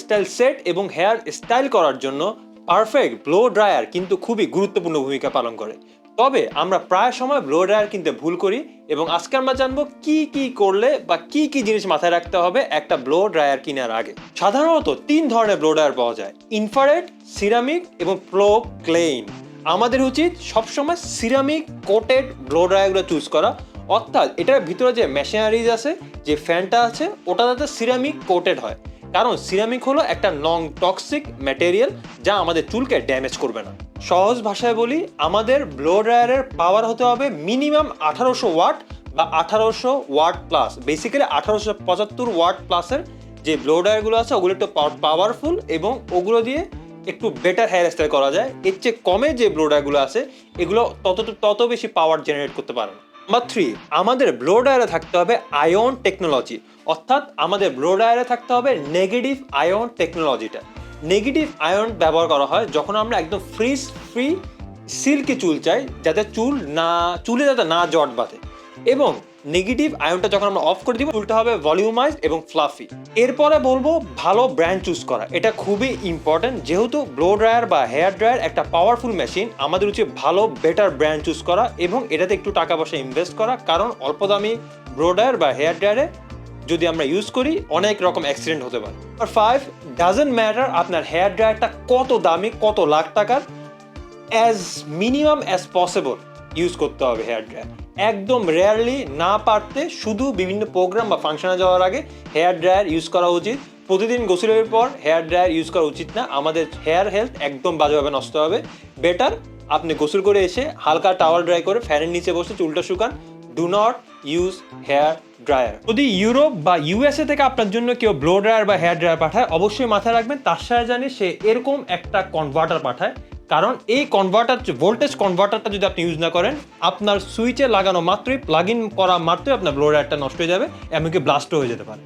Style set এবং hair style করার জন্য পারফেক্ট ব্লো ড্রায়ার কিন্তু খুবই গুরুত্বপূর্ণ ভূমিকা পালন করে। তবে আমরা প্রায় সময় ব্লো ড্রায়ার কিনতে ভুল করি এবং আজকে আমরা জানবো কি কি করলে বা কি কি জিনিস মাথায় রাখতে হবে একটা ব্লো ড্রায়ার কেনার আগে। সাধারণত 3 ধরনের ব্লো ড্রায়ার পাওয়া যায়, ইনফ্রারেড, সিরামিক এবং প্রো ক্লেইন। আমাদের উচিত সবসময় সিরামিক কোটেড ব্লো ড্রায়ারগুলো চুজ করা, অর্থাৎ এটার ভিতরে যে মেশিনারিজ আছে, যে ফ্যানটা আছে, ওটা যাতে সিরামিক কোটেড হয়, কারণ সিরামিক হলো একটা নন টক্সিক ম্যাটেরিয়াল যা আমাদের চুলকে ড্যামেজ করবে না। সহজ ভাষায় বলি, আমাদের ব্লো ড্রায়ারের পাওয়ার হতে হবে মিনিমাম 1800 ওয়াট বা 1800 ওয়াট প্লাস। বেসিক্যালি 1875 ওয়াট প্লাসের যে ব্লো ড্রায়ারগুলো আছে ওগুলো একটু পাওয়ারফুল এবং ওগুলো দিয়ে একটু বেটার হেয়ার স্টাইল করা যায়। এর চেয়ে কমে যে ব্লো ড্রায়ারগুলো আছে এগুলো তত বেশি পাওয়ার জেনারেট করতে পারে না। নাম্বার 3, আমাদের ব্লো ড্রায়ারে থাকতে হবে আয়ন টেকনোলজি, অর্থাৎ আমাদের ব্লো ড্রায়ারে থাকতে হবে নেগেটিভ আয়ন টেকনোলজিটা। নেগেটিভ আয়ন ব্যবহার করা হয় যখন আমরা একদম ফ্রি সিল্কি চুল চাই, যাতে চুলে যাতে না জট বাঁধে, এবং নেগেটিভ আয়নটা যখন আমরা অফ করে দিব চুলটা হবে ভলিউমাইজড এবং ফ্লাফি। এরপরে বলবো ভালো ব্র্যান্ড চুজ করা, এটা খুবই ইম্পর্টেন্ট। যেহেতু ব্লো ড্রায়ার বা হেয়ার ড্রায়ার একটা পাওয়ারফুল মেশিন, আমাদের উচিত ভালো বেটার ব্র্যান্ড চুজ করা এবং এটাতে একটু টাকা পয়সা ইনভেস্ট করা, কারণ অল্প দামি ব্লো ড্রায়ার বা হেয়ার ড্রায়ারে যদি আমরা ইউজ করি অনেক রকম অ্যাক্সিডেন্ট হতে পারে। আর 5, ডাজন্ট ম্যাটার আপনার হেয়ার ড্রায়ারটা কত দামি, কত লাখ টাকার, as minimum as possible use করতে হবে হেয়ার ড্রায়ার। একদম রেয়ারলি, না পারতে শুধু বিভিন্ন প্রোগ্রাম বা ফাংশনে যাওয়ার আগে হেয়ার ড্রায়ার ইউজ করা উচিত। প্রতিদিন গোসলের পর হেয়ার ড্রায়ার ইউজ করা উচিত না, আমাদের হেয়ার হেলথ একদম বাজেভাবে নষ্ট হবে। বেটার আপনি গোসল করে এসে হালকা টাওয়াল ড্রাই করে ফ্যানের নিচে বসে চুলটা শুকান। Do not use hair dryer. যদি ইউরোপ বা ইউএসএ থেকে আপনার জন্য কেউ ব্লো ড্রায়ার বা হেয়ার ড্রায়ার পাঠায়, অবশ্যই মাথায় রাখবেন তার সাথে জানি সে এরকম একটা কনভার্টার পাঠায়, কারণ এই কনভার্টার, ভোল্টেজ কনভার্টারটা যদি আপনি ইউজ না করেন, আপনার সুইচে লাগানো মাত্রই, প্লাগ ইন করা মাত্রই আপনার ব্লো ড্রায়ারটা নষ্ট হয়ে যাবে, এমনকি ব্লাস্টও হয়ে যেতে পারে।